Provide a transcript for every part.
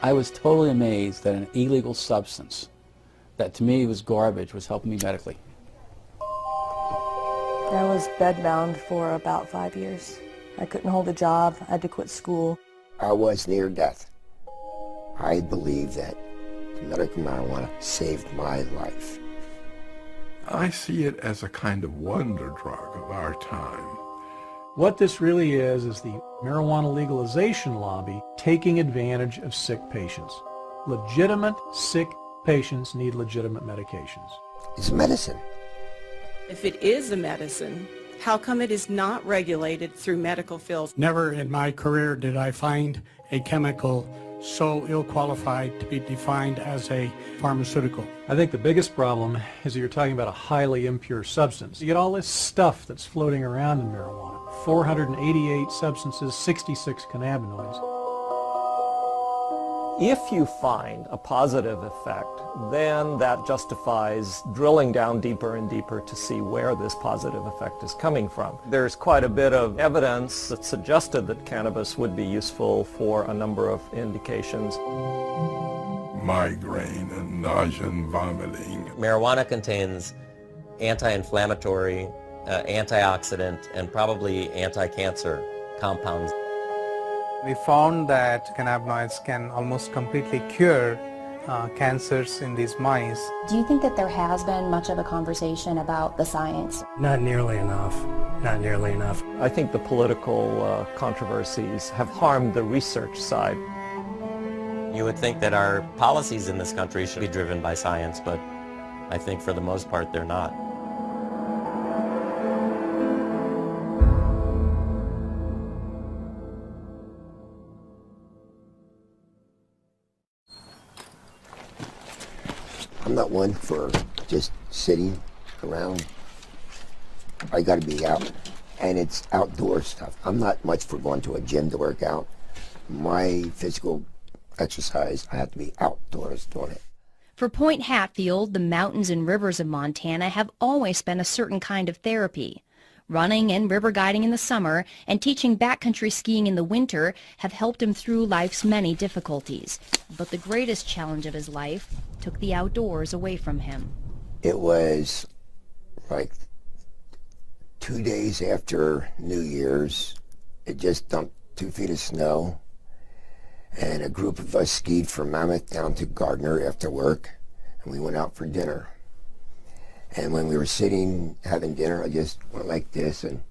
I was totally amazed that an illegal substance that to me was garbage was helping me medically. I was bedbound for about 5 years. I couldn't hold a job. I had to quit school. I was near death. I believe that medical marijuana saved my life. I see it as a kind of wonder drug of our time. What this really is the marijuana legalization lobby taking advantage of sick patients. Legitimate sick patients need legitimate medications. It's medicine. If it is a medicine, how come it is not regulated through medical fields? Never in my career did I find a chemical so ill-qualified to be defined as a pharmaceutical. I think the biggest problem is that you're talking about a highly impure substance. You get all this stuff that's floating around in marijuana. 488 substances, 66 cannabinoids. If you find a positive effect, then that justifies drilling down deeper and deeper to see where this positive effect is coming from. There's quite a bit of evidence that suggested that cannabis would be useful for a number of indications. Migraine and nausea and vomiting. Marijuana contains anti-inflammatory, antioxidant, and probably anti-cancer compounds. We found that cannabinoids can almost completely cure cancers in these mice. Do you think that there has been much of a conversation about the science? Not nearly enough. Not nearly enough. I think the political controversies have harmed the research side. You would think that our policies in this country should be driven by science, but I think for the most part they're not. I'm not one for just sitting around. I got to be out, and it's outdoor stuff. I'm not much for going to a gym to work out. My physical exercise, I have to be outdoors doing it. For Point Hatfield, the mountains and rivers of Montana have always been a certain kind of therapy. Running and river guiding in the summer and teaching backcountry skiing in the winter have helped him through life's many difficulties. But the greatest challenge of his life took the outdoors away from him. It was like 2 days after New Year's. It just dumped 2 feet of snow, and a group of us skied from Mammoth down to Gardner after work, and we went out for dinner. And when we were sitting having dinner, I just went like this, and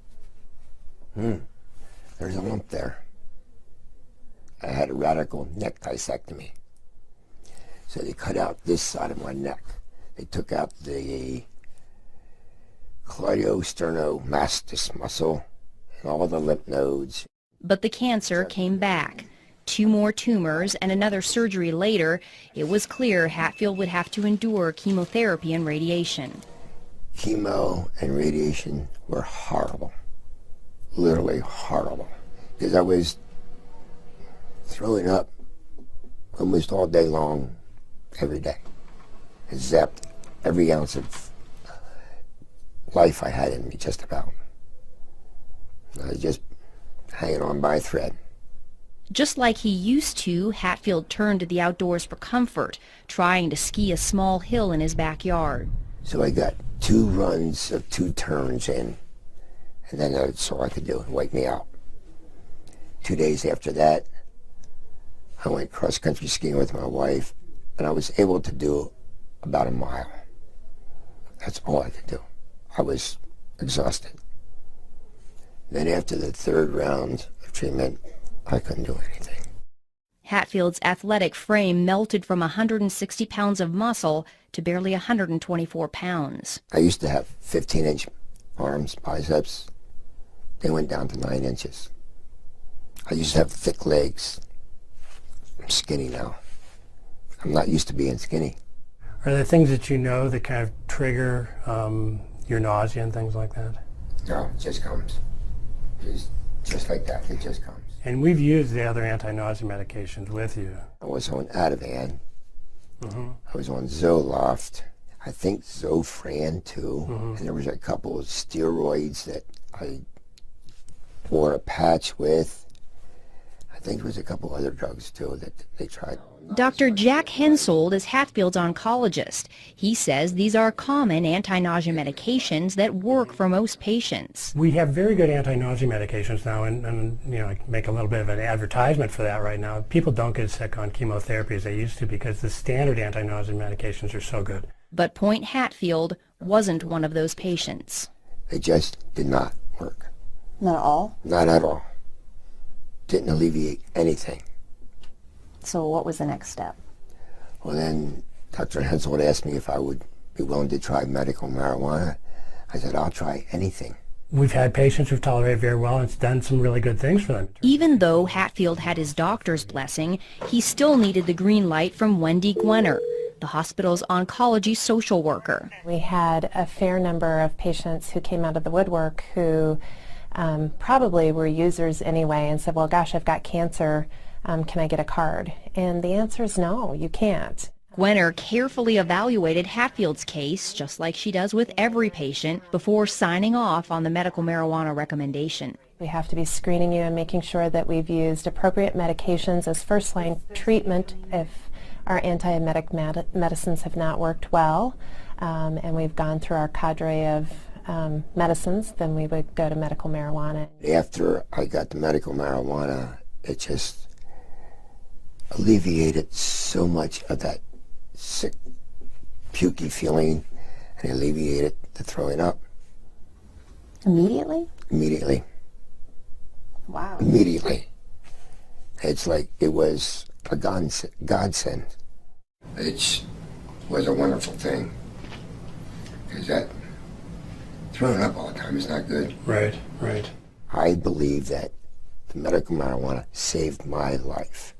there's a lump there. I had a radical neck disectomy. So they cut out this side of my neck. They took out the cleidosterniomastus muscle and all the lymph nodes. But the cancer came back. 2 more tumors and another surgery later, it was clear Hatfield would have to endure chemotherapy and radiation. Chemo and radiation were horrible, literally horrible, because I was throwing up almost all day long, every day. I zapped every ounce of life I had in me, just about. I was just hanging on by a thread. Just like he used to, Hatfield turned to the outdoors for comfort, trying to ski a small hill in his backyard. So I got 2 runs of 2 turns in, and then that's all I could do, wake me out. 2 days after that, I went cross-country skiing with my wife, and I was able to do about a mile. That's all I could do. I was exhausted. Then after the 3rd round of treatment, I couldn't do anything. Hatfield's athletic frame melted from 160 pounds of muscle to barely 124 pounds. I used to have 15-inch arms, biceps. They went down to 9 inches. I used to have thick legs. I'm skinny now. I'm not used to being skinny. Are there things that you know that kind of trigger your nausea and things like that? No, it just comes. It's just like that, it just comes. And we've used the other anti-nausea medications with you. I was on Ativan. I was on Zoloft. I think Zofran too. And there was a couple of steroids that I or a patch with, I think it was a couple other drugs too that they tried. Dr. Jack Hensold is Hatfield's oncologist. He says these are common anti-nausea medications that work for most patients. We have very good anti-nausea medications now, and you know, I make a little bit of an advertisement for that right now. People don't get sick on chemotherapy as they used to because the standard anti-nausea medications are so good. But Point Hatfield wasn't one of those patients. They just did not work. Not at all? Not at all. Didn't alleviate anything. So what was the next step? Well, then Dr. Hensold asked me if I would be willing to try medical marijuana. I said, I'll try anything. We've had patients who've tolerated very well, and it's done some really good things for them. Even though Hatfield had his doctor's blessing, he still needed the green light from Wendy Gwenner, the hospital's oncology social worker. We had a fair number of patients who came out of the woodwork who probably were users anyway and said, well, gosh, I've got cancer. Can I get a card? And the answer is no, you can't. Gwenner carefully evaluated Hatfield's case, just like she does with every patient, before signing off on the medical marijuana recommendation. We have to be screening you and making sure that we've used appropriate medications as first-line treatment if our antiemetic medicines have not worked well, and we've gone through our cadre of medicines, then we would go to medical marijuana. After I got the medical marijuana, it just alleviated so much of that sick, pukey feeling, and alleviated the throwing up. Immediately? Immediately. Wow. Immediately. It's like it was a godsend. It was a wonderful thing. Because that throwing up all the time is not good. Right, right. I believe that the medical marijuana saved my life.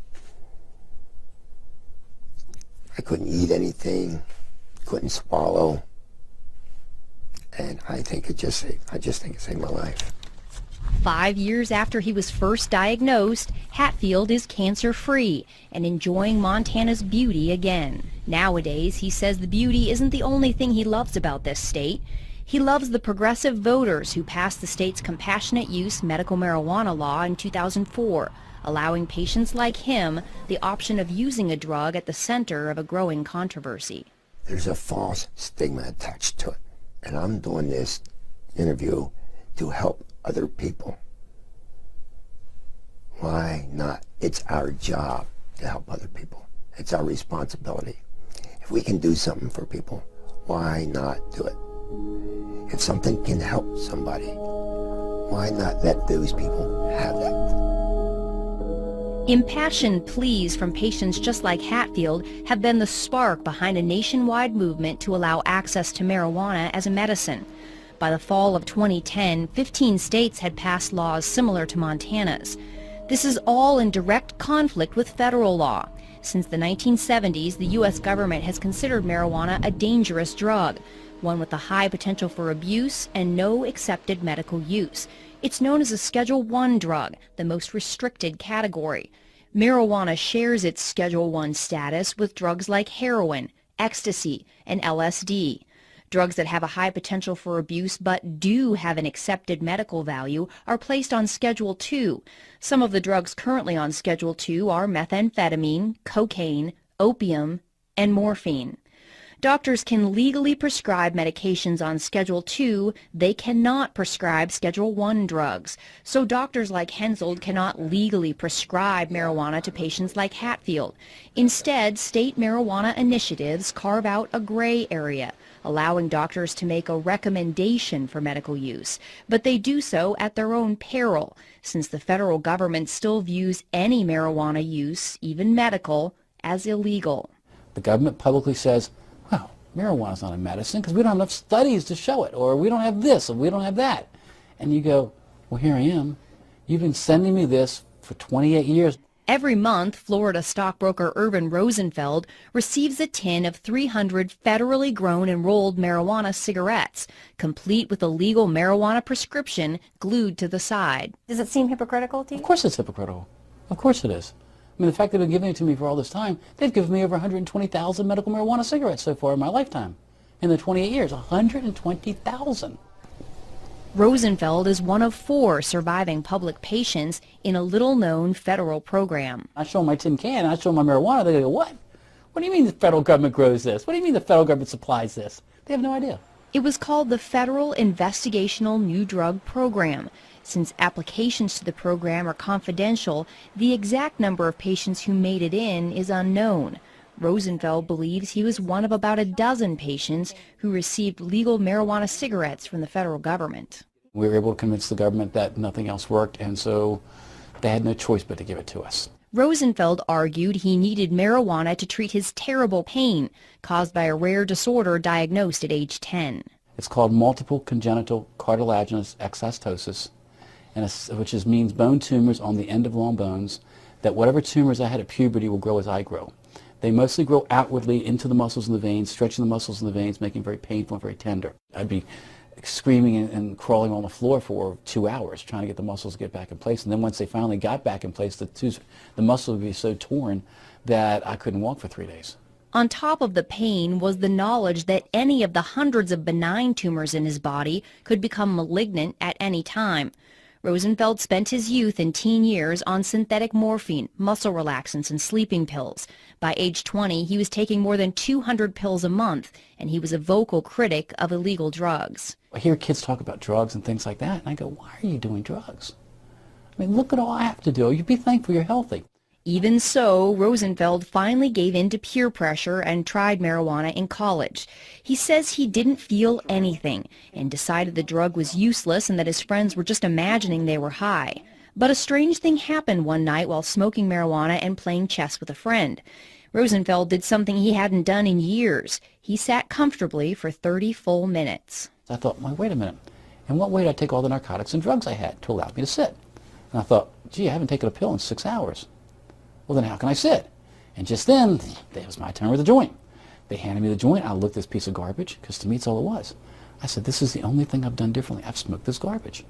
I couldn't eat anything, couldn't swallow, and I just think it saved my life. 5 years after he was first diagnosed, Hatfield is cancer-free and enjoying Montana's beauty again. Nowadays, he says the beauty isn't the only thing he loves about this state. He loves the progressive voters who passed the state's compassionate use medical marijuana law in 2004, allowing patients like him the option of using a drug at the center of a growing controversy. There's a false stigma attached to it, and I'm doing this interview to help other people. Why not? It's our job to help other people. It's our responsibility. If we can do something for people, why not do it? If something can help somebody, why not let those people have that? Impassioned pleas from patients just like Hatfield have been the spark behind a nationwide movement to allow access to marijuana as a medicine. By the fall of 2010, 15 states had passed laws similar to Montana's. This is all in direct conflict with federal law. Since the 1970s, the U.S. government has considered marijuana a dangerous drug, one with a high potential for abuse and no accepted medical use. It's known as a Schedule I drug, the most restricted category. Marijuana shares its Schedule I status with drugs like heroin, ecstasy, and LSD. Drugs that have a high potential for abuse but do have an accepted medical value are placed on Schedule II. Some of the drugs currently on Schedule II are methamphetamine, cocaine, opium, and morphine. Doctors can legally prescribe medications on Schedule II. They cannot prescribe Schedule I drugs. So doctors like Hensold cannot legally prescribe marijuana to patients like Hatfield. Instead, state marijuana initiatives carve out a gray area, allowing doctors to make a recommendation for medical use. But they do so at their own peril, since the federal government still views any marijuana use, even medical, as illegal. The government publicly says, well, marijuana's not a medicine because we don't have enough studies to show it, or we don't have this, or we don't have that. And you go, well, here I am. You've been sending me this for 28 years. Every month, Florida stockbroker Irvin Rosenfeld receives a tin of 300 federally grown and rolled marijuana cigarettes, complete with a legal marijuana prescription glued to the side. Does it seem hypocritical to you? Of course it's hypocritical. Of course it is. I mean, the fact that they've been giving it to me for all this time, they've given me over 120,000 medical marijuana cigarettes so far in my lifetime. In the 28 years, 120,000. Rosenfeld is one of 4 surviving public patients in a little-known federal program. I show them my tin can, I show them my marijuana, they go, what? What do you mean the federal government grows this? What do you mean the federal government supplies this? They have no idea. It was called the Federal Investigational New Drug Program. Since applications to the program are confidential, the exact number of patients who made it in is unknown. Rosenfeld believes he was one of about a dozen patients who received legal marijuana cigarettes from the federal government. We were able to convince the government that nothing else worked, and so they had no choice but to give it to us. Rosenfeld argued he needed marijuana to treat his terrible pain caused by a rare disorder diagnosed at age 10. It's called multiple congenital cartilaginous exostosis, which means bone tumors on the end of long bones, that whatever tumors I had at puberty will grow as I grow. They mostly grow outwardly into the muscles and the veins, stretching the muscles and the veins, making it very painful and very tender. I'd be screaming and crawling on the floor for 2 hours trying to get the muscles to get back in place. And then once they finally got back in place, the muscle would be so torn that I couldn't walk for 3 days. On top of the pain was the knowledge that any of the hundreds of benign tumors in his body could become malignant at any time. Rosenfeld spent his youth and teen years on synthetic morphine, muscle relaxants, and sleeping pills. By age 20, he was taking more than 200 pills a month, and he was a vocal critic of illegal drugs. I hear kids talk about drugs and things like that, and I go, why are you doing drugs? I mean, look at all I have to do. You'd be thankful you're healthy. Even so, Rosenfeld finally gave in to peer pressure and tried marijuana in college. He says he didn't feel anything and decided the drug was useless and that his friends were just imagining they were high. But a strange thing happened one night while smoking marijuana and playing chess with a friend. Rosenfeld did something he hadn't done in years. He sat comfortably for 30 full minutes. I thought, well, wait a minute. In what way did I take all the narcotics and drugs I had to allow me to sit? And I thought, gee, I haven't taken a pill in 6 hours. Well, then how can I sit? And just then, it was my turn with the joint. They handed me the joint. I looked at this piece of garbage, because to me it's all it was. I said, this is the only thing I've done differently. I've smoked this garbage.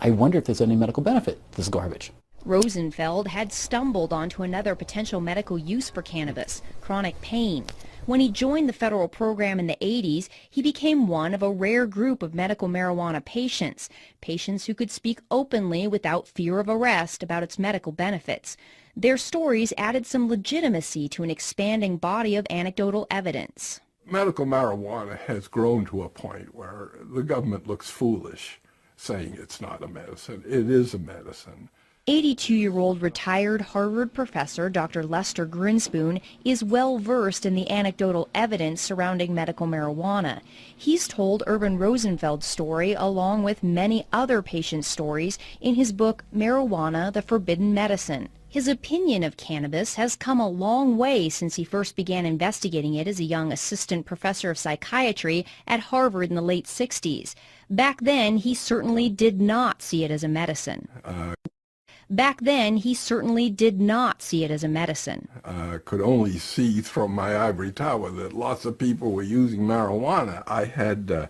I wonder if there's any medical benefit to this garbage. Rosenfeld had stumbled onto another potential medical use for cannabis, chronic pain. When he joined the federal program in the 80s, he became one of a rare group of medical marijuana patients, patients who could speak openly without fear of arrest about its medical benefits. Their stories added some legitimacy to an expanding body of anecdotal evidence. Medical marijuana has grown to a point where the government looks foolish saying it's not a medicine. It is a medicine. 82-year-old retired Harvard professor Dr. Lester Grinspoon is well versed in the anecdotal evidence surrounding medical marijuana. He's told Urban Rosenfeld's story along with many other patients' stories in his book Marijuana, the Forbidden Medicine. His opinion of cannabis has come a long way since he first began investigating it as a young assistant professor of psychiatry at Harvard in the late 60s. Back then, he certainly did not see it as a medicine. Could only see from my ivory tower that lots of people were using marijuana. I had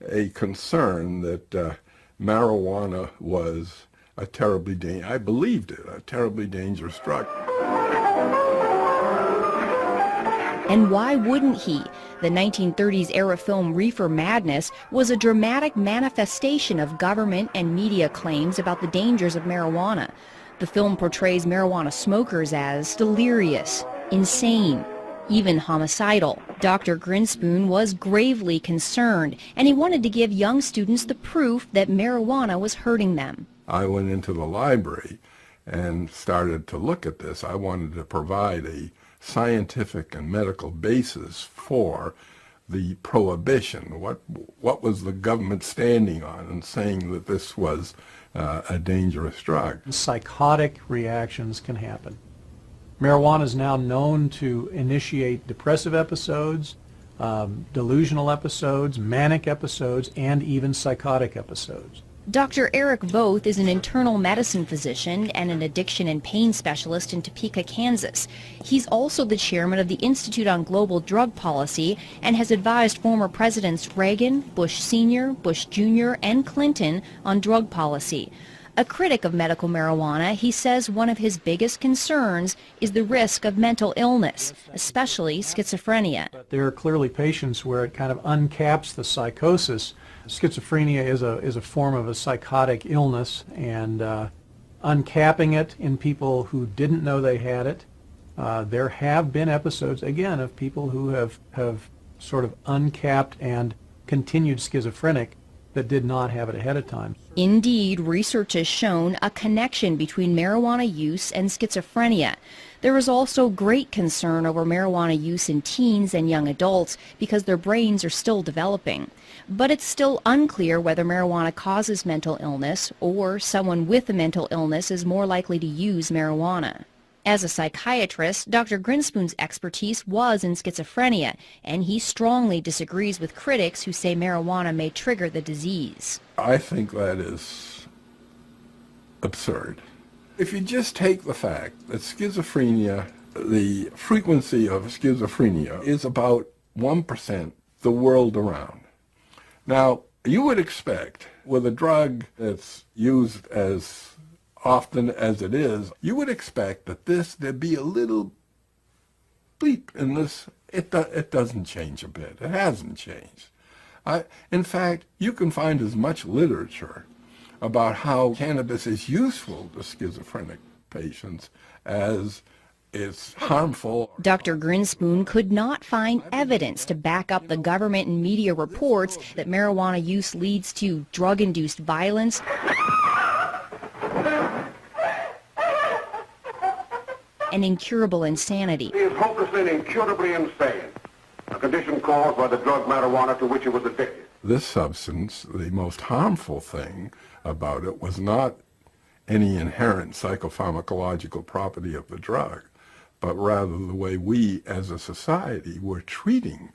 a concern that marijuana was a terribly dangerous drug. And why wouldn't he? The 1930s era film Reefer Madness was a dramatic manifestation of government and media claims about the dangers of marijuana. The film portrays marijuana smokers as delirious, insane, even homicidal. Dr. Grinspoon was gravely concerned, and he wanted to give young students the proof that marijuana was hurting them. I went into the library and started to look at this. I wanted to provide a scientific and medical basis for the prohibition. What was the government standing on and saying that this was a dangerous drug? Psychotic reactions can happen. Marijuana is now known to initiate depressive episodes, delusional episodes, manic episodes, and even psychotic episodes. Dr. Eric Voth is an internal medicine physician and an addiction and pain specialist in Topeka, Kansas. He's also the chairman of the Institute on Global Drug Policy and has advised former presidents Reagan, Bush Sr., Bush Jr., and Clinton on drug policy. A critic of medical marijuana, he says one of his biggest concerns is the risk of mental illness, especially schizophrenia. There are clearly patients where it kind of uncaps the psychosis Schizophrenia is a form of a psychotic illness, and uncapping it in people who didn't know they had it. There have been episodes, again, of people who have sort of uncapped and continued schizophrenic that did not have it ahead of time. Indeed, research has shown a connection between marijuana use and schizophrenia. There is also great concern over marijuana use in teens and young adults because their brains are still developing. But it's still unclear whether marijuana causes mental illness or someone with a mental illness is more likely to use marijuana. As a psychiatrist, Dr. Grinspoon's expertise was in schizophrenia, and he strongly disagrees with critics who say marijuana may trigger the disease. I think that is absurd. If you just take the fact that schizophrenia, the frequency of schizophrenia is about 1% the world around. Now, you would expect with a drug that's used as often as it is, you would expect that there'd be a little bleep in this. It doesn't change a bit. It hasn't changed. In fact, you can find as much literature about how cannabis is useful to schizophrenic patients as it's harmful. Dr. Grinspoon could not find evidence to back up the government and media reports that marijuana use leads to drug-induced violence, and incurable insanity. He is hopelessly and incurably insane, a condition caused by the drug marijuana to which he was addicted. This substance, the most harmful thing about it was not any inherent psychopharmacological property of the drug, but rather the way we as a society were treating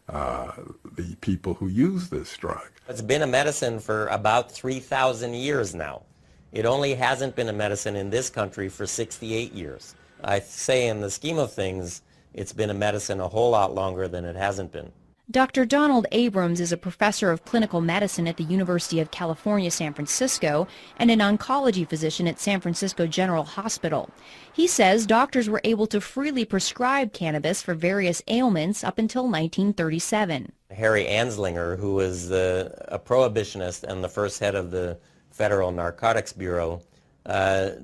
the people who use this drug. It's been a medicine for about 3,000 years now. It only hasn't been a medicine in this country for 68 years. I say in the scheme of things, it's been a medicine a whole lot longer than it hasn't been. Dr. Donald Abrams is a professor of clinical medicine at the University of California, San Francisco, and an oncology physician at San Francisco General Hospital. He says doctors were able to freely prescribe cannabis for various ailments up until 1937. Harry Anslinger, who was a prohibitionist and the first head of the Federal Narcotics Bureau,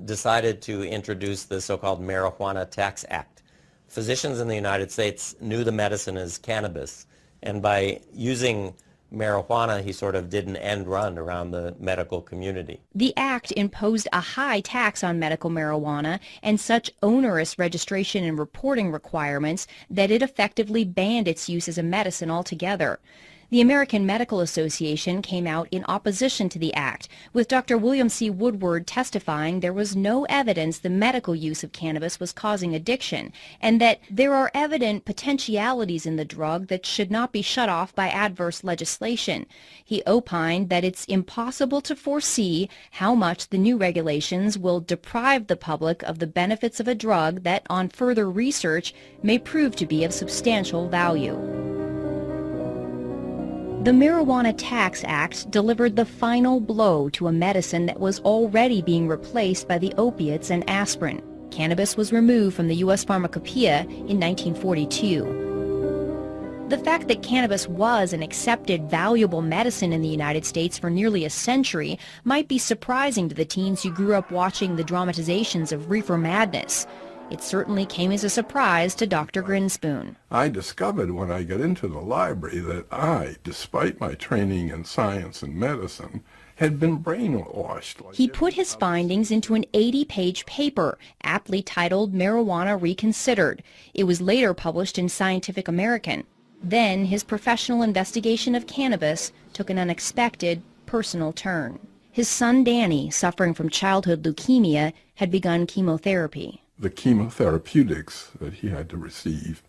decided to introduce the so-called Marijuana Tax Act. Physicians in the United States knew the medicine as cannabis, and by using marijuana, he sort of did an end run around the medical community. The act imposed a high tax on medical marijuana and such onerous registration and reporting requirements that it effectively banned its use as a medicine altogether. The American Medical Association came out in opposition to the act, with Dr. William C. Woodward testifying there was no evidence the medical use of cannabis was causing addiction, and that there are evident potentialities in the drug that should not be shut off by adverse legislation. He opined that it's impossible to foresee how much the new regulations will deprive the public of the benefits of a drug that, on further research, may prove to be of substantial value. The Marijuana Tax Act delivered the final blow to a medicine that was already being replaced by the opiates and aspirin. Cannabis was removed from the U.S. Pharmacopoeia in 1942. The fact that cannabis was an accepted, valuable medicine in the United States for nearly a century might be surprising to the teens who grew up watching the dramatizations of reefer madness. It certainly came as a surprise to Dr. Grinspoon. I discovered when I got into the library that I, despite my training in science and medicine, had been brainwashed. He put his findings into an 80-page paper, aptly titled Marijuana Reconsidered. It was later published in Scientific American. Then his professional investigation of cannabis took an unexpected, personal turn. His son Danny, suffering from childhood leukemia, had begun chemotherapy. The chemotherapeutics that he had to receive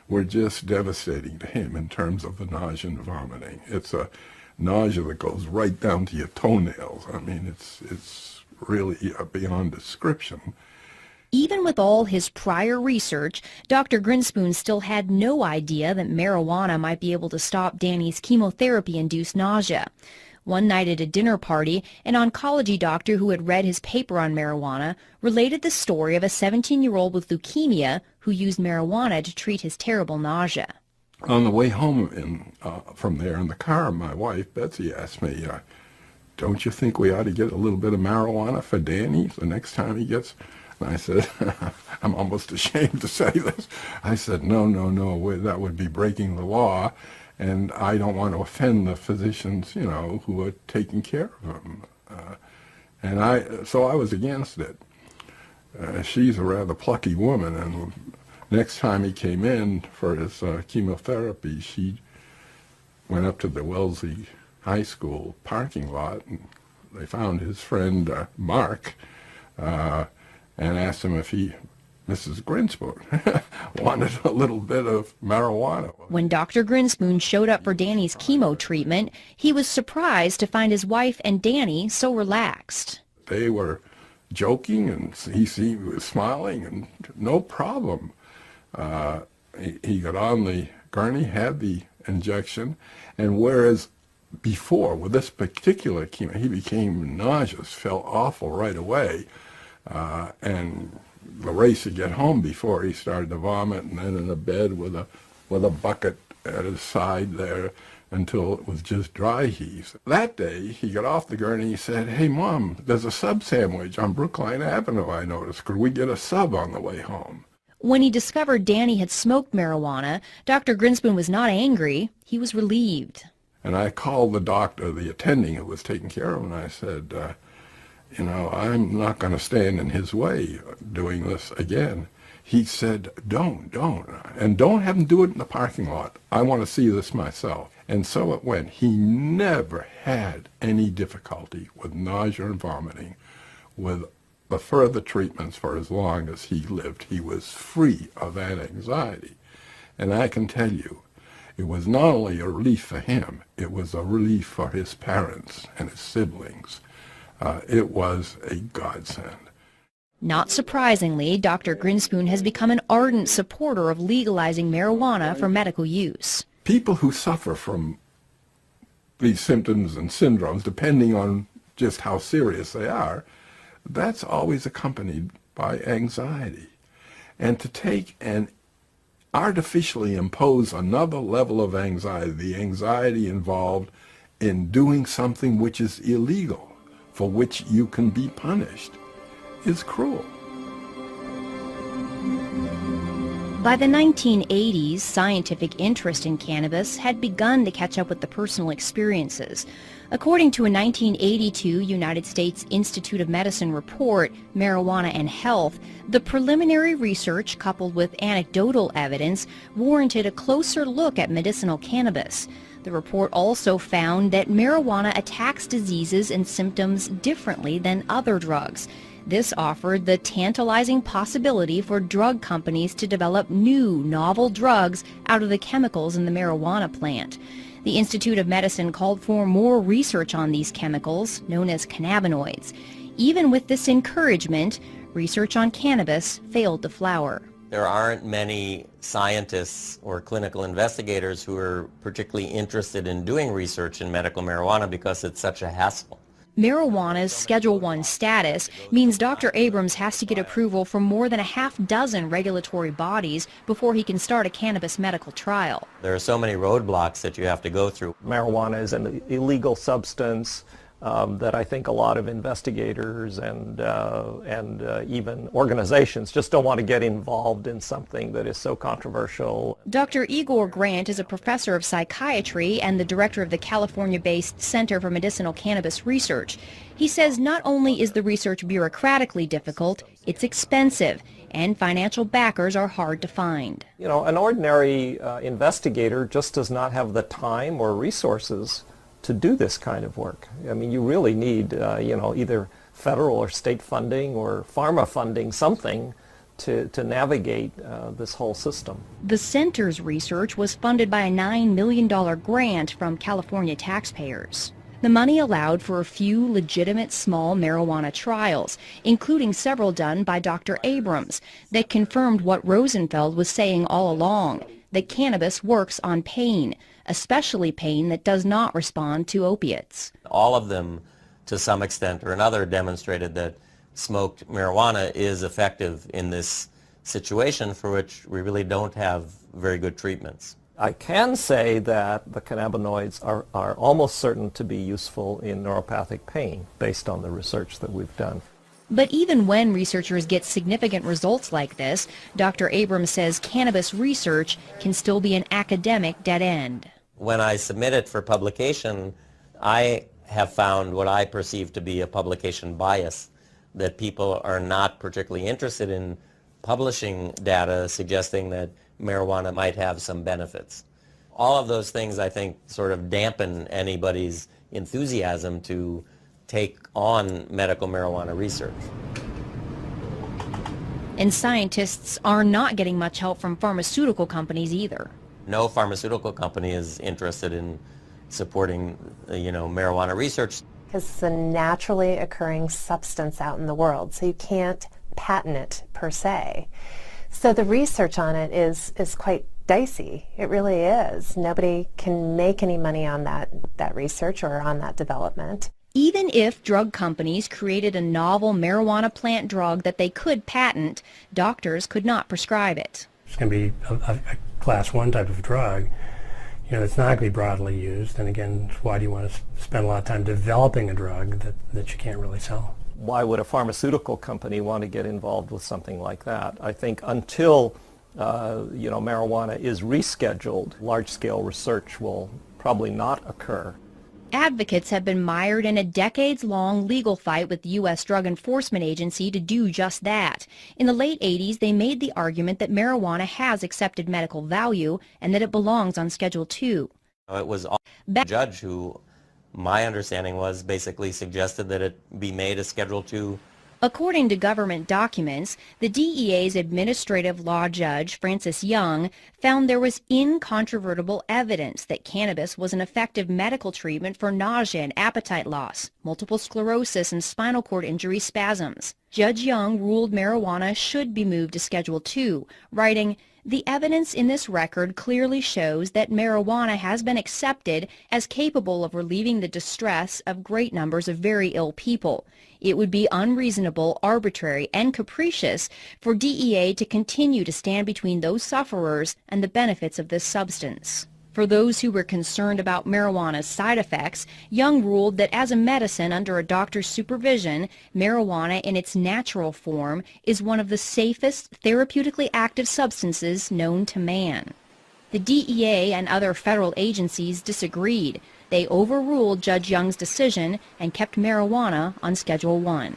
were just devastating to him in terms of the nausea and vomiting. It's a nausea that goes right down to your toenails. I mean, it's really beyond description. Even with all his prior research, Dr. Grinspoon still had no idea that marijuana might be able to stop Danny's chemotherapy-induced nausea. One night at a dinner party, an oncology doctor who had read his paper on marijuana related the story of a 17-year-old with leukemia who used marijuana to treat his terrible nausea. On the way home from there in the car, my wife, Betsy, asked me, don't you think we ought to get a little bit of marijuana for Danny the next time he gets... And I said, I'm almost ashamed to say this. I said, no, that would be breaking the law, and I don't want to offend the physicians, you know, who are taking care of him. So I was against it. She's a rather plucky woman, and next time he came in for his chemotherapy, she went up to the Wellesley High School parking lot, and they found his friend Mark, and asked him if Mrs. Grinspoon, wanted a little bit of marijuana. When Dr. Grinspoon showed up for Danny's chemo treatment, he was surprised to find his wife and Danny so relaxed. They were joking, and he was smiling, and no problem. He got on the gurney, had the injection, and whereas before, with this particular chemo, he became nauseous, felt awful right away, and the race to get home before he started to vomit, and then in a bed with a bucket at his side there until it was just dry heaves. That day, he got off the gurney, he said, "Hey, Mom, there's a sub sandwich on Brookline Avenue, I noticed. Could we get a sub on the way home?" When he discovered Danny had smoked marijuana, Dr. Grinspoon was not angry. He was relieved. And I called the doctor, the attending who was taking care of him, and I said, you know, I'm not going to stand in his way doing this again. He said, don't. And don't have him do it in the parking lot. I want to see this myself. And so it went. He never had any difficulty with nausea and vomiting. With the further treatments for as long as he lived, he was free of that anxiety. And I can tell you, it was not only a relief for him, it was a relief for his parents and his siblings. It was a godsend. Not surprisingly, Dr. Grinspoon has become an ardent supporter of legalizing marijuana for medical use. People who suffer from these symptoms and syndromes, depending on just how serious they are, that's always accompanied by anxiety. And to take and artificially impose another level of anxiety, the anxiety involved in doing something which is illegal, for which you can be punished, is cruel. By the 1980s, scientific interest in cannabis had begun to catch up with the personal experiences. According to a 1982 United States Institute of Medicine report, Marijuana and Health, the preliminary research coupled with anecdotal evidence warranted a closer look at medicinal cannabis. The report also found that marijuana attacks diseases and symptoms differently than other drugs. This offered the tantalizing possibility for drug companies to develop new, novel drugs out of the chemicals in the marijuana plant. The Institute of Medicine called for more research on these chemicals, known as cannabinoids. Even with this encouragement, research on cannabis failed to flower. There aren't many scientists or clinical investigators who are particularly interested in doing research in medical marijuana because it's such a hassle. Marijuana's Schedule I status means Dr. Abrams has to get approval from more than a half-dozen regulatory bodies before he can start a cannabis medical trial. There are so many roadblocks that you have to go through. Marijuana is an illegal substance that I think a lot of investigators and even organizations just don't want to get involved in something that is so controversial. Dr. Igor Grant is a professor of psychiatry and the director of the California-based Center for Medicinal Cannabis Research. He says not only is the research bureaucratically difficult, it's expensive, and financial backers are hard to find. You know, an ordinary investigator just does not have the time or resources to do this kind of work. I mean, you really need, you know, either federal or state funding or pharma funding, something to navigate this whole system. The center's research was funded by a $9 million grant from California taxpayers. The money allowed for a few legitimate small marijuana trials, including several done by Dr. Abrams, that confirmed what Rosenfeld was saying all along, that cannabis works on pain, especially pain that does not respond to opiates. All of them, to some extent or another, demonstrated that smoked marijuana is effective in this situation for which we really don't have very good treatments. I can say that the cannabinoids are almost certain to be useful in neuropathic pain based on the research that we've done. But even when researchers get significant results like this, Dr. Abrams says cannabis research can still be an academic dead end. When I submit it for publication, I have found what I perceive to be a publication bias, that people are not particularly interested in publishing data suggesting that marijuana might have some benefits. All of those things, I think, sort of dampen anybody's enthusiasm to take on medical marijuana research. And scientists are not getting much help from pharmaceutical companies either. No pharmaceutical company is interested in supporting, marijuana research. Because it's a naturally occurring substance out in the world, so you can't patent it per se. So the research on it is quite dicey. It really is. Nobody can make any money on that research or on that development. Even if drug companies created a novel marijuana plant drug that they could patent, doctors could not prescribe it. It's going to be a class 1 type of drug. It's not going to be broadly used. And again, why do you want to spend a lot of time developing a drug that you can't really sell? Why would a pharmaceutical company want to get involved with something like that? I think until marijuana is rescheduled, large-scale research will probably not occur. Advocates have been mired in a decades-long legal fight with the U.S. Drug Enforcement Agency to do just that. In the late 80s, they made the argument that marijuana has accepted medical value and that it belongs on Schedule II. It was a judge who, my understanding was, basically suggested that it be made a Schedule II. According to government documents, the DEA's administrative law judge, Francis Young, found there was incontrovertible evidence that cannabis was an effective medical treatment for nausea and appetite loss, multiple sclerosis, and spinal cord injury spasms. Judge Young ruled marijuana should be moved to Schedule II, writing, "The evidence in this record clearly shows that marijuana has been accepted as capable of relieving the distress of great numbers of very ill people. It would be unreasonable, arbitrary, and capricious for DEA to continue to stand between those sufferers and the benefits of this substance." For those who were concerned about marijuana's side effects, Young ruled that as a medicine under a doctor's supervision, marijuana in its natural form is one of the safest therapeutically active substances known to man. The DEA and other federal agencies disagreed. They overruled Judge Young's decision and kept marijuana on Schedule I.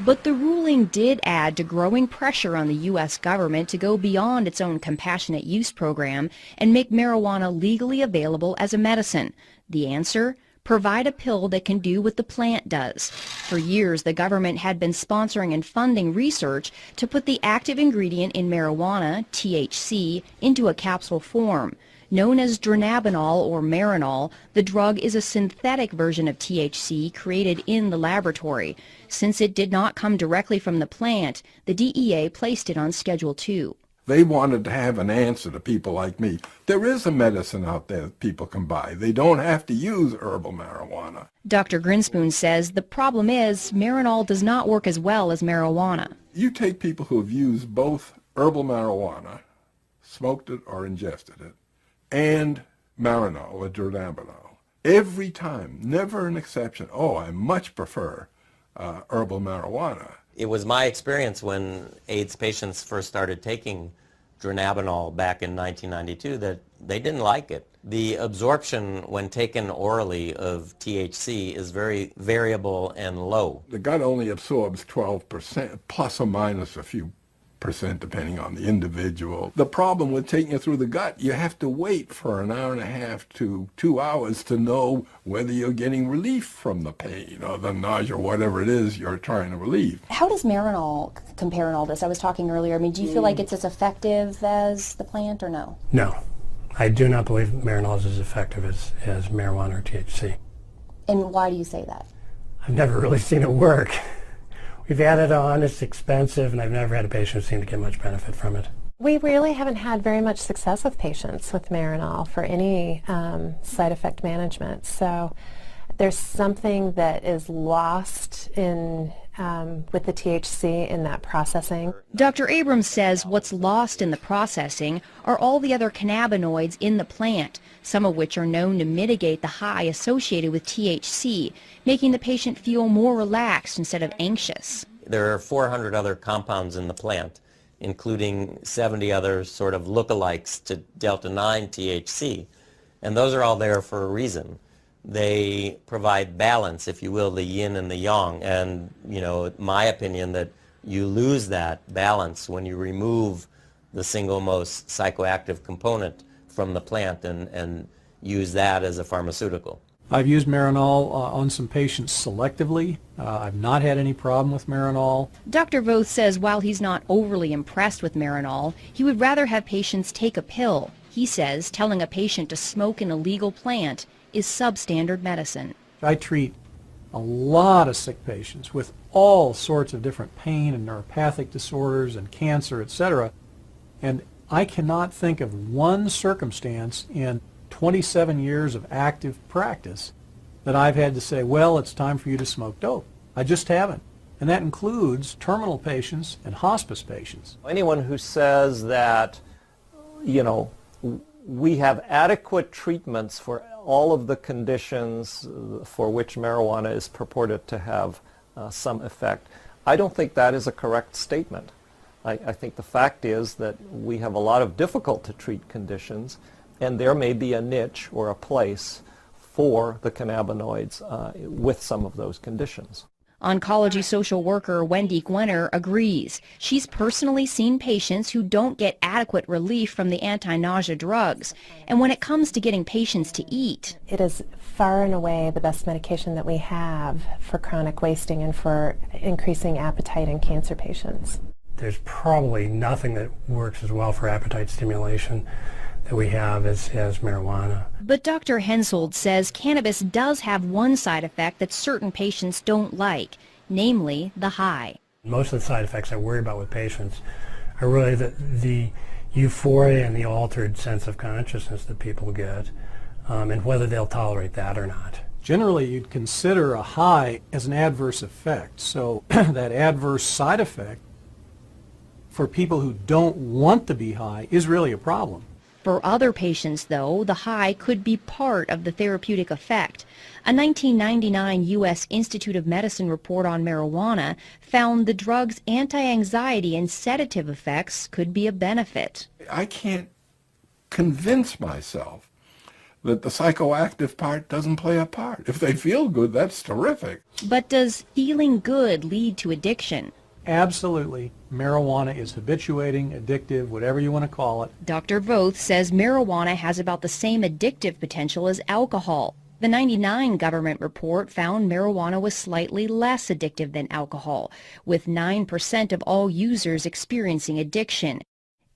But the ruling did add to growing pressure on the U.S. government to go beyond its own compassionate use program and make marijuana legally available as a medicine. The answer? Provide a pill that can do what the plant does. For years, the government had been sponsoring and funding research to put the active ingredient in marijuana, THC, into a capsule form. Known as dronabinol or Marinol, the drug is a synthetic version of THC created in the laboratory. Since it did not come directly from the plant, the DEA placed it on Schedule II. They wanted to have an answer to people like me. There is a medicine out there that people can buy. They don't have to use herbal marijuana. Dr. Grinspoon says the problem is Marinol does not work as well as marijuana. You take people who have used both herbal marijuana, smoked it or ingested it, and Marinol or dronabinol. Every time, never an exception. Oh, I much prefer herbal marijuana. It was my experience when AIDS patients first started taking dronabinol back in 1992 that they didn't like it. The absorption when taken orally of THC is very variable and low. The gut only absorbs 12%, plus or minus a few percent depending on the individual. The problem with taking it through the gut, you have to wait for an hour and a half to 2 hours to know whether you're getting relief from the pain or the nausea or whatever it is you're trying to relieve. How does Marinol compare in all this? I was talking earlier. I mean, do you feel like it's as effective as the plant or no? No. I do not believe Marinol is as effective as marijuana or THC. And why do you say that? I've never really seen it work. We've added on, it's expensive, and I've never had a patient who seemed to get much benefit from it. We really haven't had very much success with patients with Marinol for any side effect management. So there's something that is lost in with the THC in that processing. Dr. Abrams says what's lost in the processing are all the other cannabinoids in the plant, some of which are known to mitigate the high associated with THC, making the patient feel more relaxed instead of anxious. There are 400 other compounds in the plant, including 70 other sort of lookalikes to delta-9 THC, and those are all there for a reason. They provide balance, if you will, the yin and the yang, and my opinion that you lose that balance when you remove the single most psychoactive component from the plant and use that as a pharmaceutical. I've used Marinol on some patients selectively. I've not had any problem with Marinol. Dr. Voth says while he's not overly impressed with Marinol, he would rather have patients take a pill. He says telling a patient to smoke an illegal plant is substandard medicine. I treat a lot of sick patients with all sorts of different pain and neuropathic disorders and cancer, etc. And I cannot think of one circumstance in 27 years of active practice that I've had to say, well, it's time for you to smoke dope. I just haven't. And that includes terminal patients and hospice patients. Anyone who says that, we have adequate treatments for all of the conditions for which marijuana is purported to have some effect, I don't think that is a correct statement. I think the fact is that we have a lot of difficult to treat conditions, and there may be a niche or a place for the cannabinoids with some of those conditions. Oncology social worker Wendy Gwenner agrees. She's personally seen patients who don't get adequate relief from the anti-nausea drugs. And when it comes to getting patients to eat, it is far and away the best medication that we have for chronic wasting and for increasing appetite in cancer patients. There's probably nothing that works as well for appetite stimulation that we have as marijuana. But Dr. Hensoldt says cannabis does have one side effect that certain patients don't like, namely the high. Most of the side effects I worry about with patients are really the euphoria and the altered sense of consciousness that people get, and whether they'll tolerate that or not. Generally, you'd consider a high as an adverse effect. So that adverse side effect for people who don't want to be high is really a problem. For other patients, though, the high could be part of the therapeutic effect. A 1999 U.S. Institute of Medicine report on marijuana found the drug's anti-anxiety and sedative effects could be a benefit. I can't convince myself that the psychoactive part doesn't play a part. If they feel good, that's terrific. But does feeling good lead to addiction? Absolutely. Marijuana is habituating, addictive, whatever you want to call it. Dr. Voth says marijuana has about the same addictive potential as alcohol. The 1999 government report found marijuana was slightly less addictive than alcohol, with 9% of all users experiencing addiction.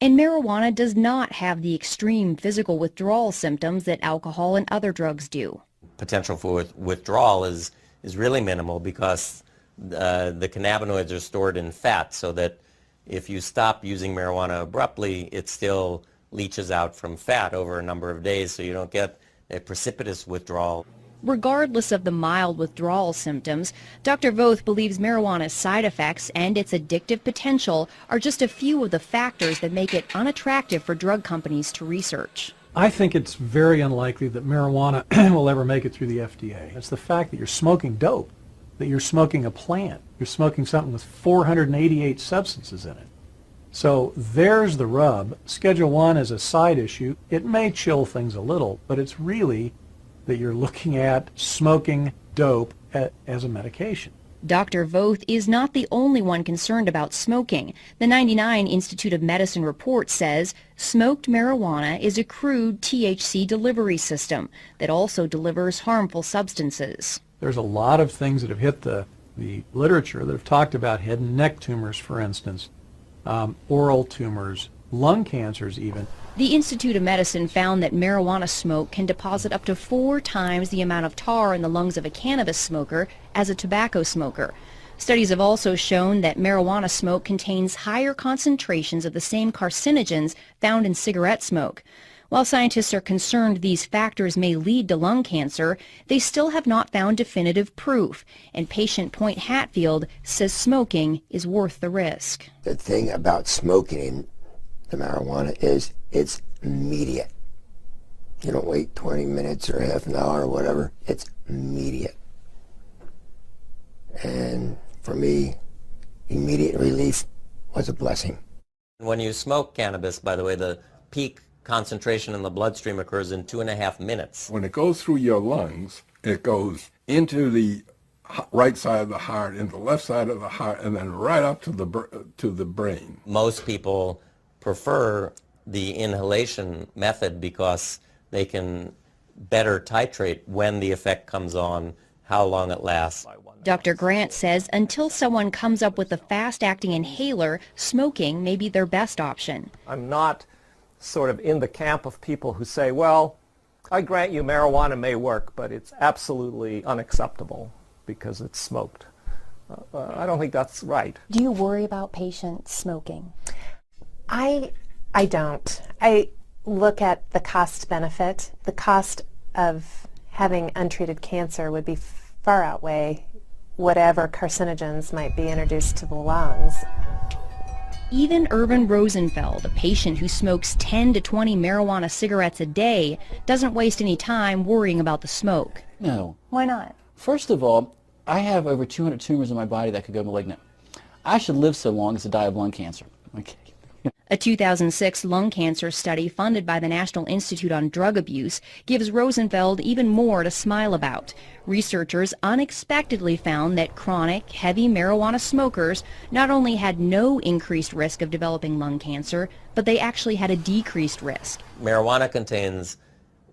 And marijuana does not have the extreme physical withdrawal symptoms that alcohol and other drugs do. Potential for withdrawal is really minimal because the cannabinoids are stored in fat, so that if you stop using marijuana abruptly, it still leaches out from fat over a number of days, so you don't get a precipitous withdrawal. Regardless of the mild withdrawal symptoms, Dr. Voth believes marijuana's side effects and its addictive potential are just a few of the factors that make it unattractive for drug companies to research. I think it's very unlikely that marijuana will ever make it through the FDA. It's the fact that you're smoking dope, that you're smoking a plant. You're smoking something with 488 substances in it. So there's the rub. Schedule I is a side issue. It may chill things a little, but it's really that you're looking at smoking dope as a medication. Dr. Voth is not the only one concerned about smoking. The 1999 Institute of Medicine report says smoked marijuana is a crude THC delivery system that also delivers harmful substances. There's a lot of things that have hit the literature that have talked about head and neck tumors, for instance, oral tumors, lung cancers even. The Institute of Medicine found that marijuana smoke can deposit up to 4 times the amount of tar in the lungs of a cannabis smoker as a tobacco smoker. Studies have also shown that marijuana smoke contains higher concentrations of the same carcinogens found in cigarette smoke. While scientists are concerned these factors may lead to lung cancer, they still have not found definitive proof, and patient Point Hatfield says smoking is worth the risk. The thing about smoking the marijuana is it's immediate. You don't wait 20 minutes or half an hour or whatever. It's immediate. And for me, immediate relief was a blessing. When you smoke cannabis, by the way, the peak concentration in the bloodstream occurs in 2.5 minutes. When it goes through your lungs, it goes into the right side of the heart, into the left side of the heart, and then right up to the brain. Most people prefer the inhalation method because they can better titrate when the effect comes on, how long it lasts. Dr. Grant says until someone comes up with a fast-acting inhaler, smoking may be their best option. I'm not sort of in the camp of people who say, well, I grant you marijuana may work, but it's absolutely unacceptable because it's smoked. I don't think that's right. Do you worry about patients smoking? I don't. I look at the cost benefit. The cost of having untreated cancer would be far outweigh whatever carcinogens might be introduced to the lungs. Even Irvin Rosenfeld, a patient who smokes 10 to 20 marijuana cigarettes a day, doesn't waste any time worrying about the smoke. No. Why not? First of all, I have over 200 tumors in my body that could go malignant. I should live so long as to die of lung cancer. Okay. A 2006 lung cancer study funded by the National Institute on Drug Abuse gives Rosenfeld even more to smile about. Researchers unexpectedly found that chronic, heavy marijuana smokers not only had no increased risk of developing lung cancer, but they actually had a decreased risk. Marijuana contains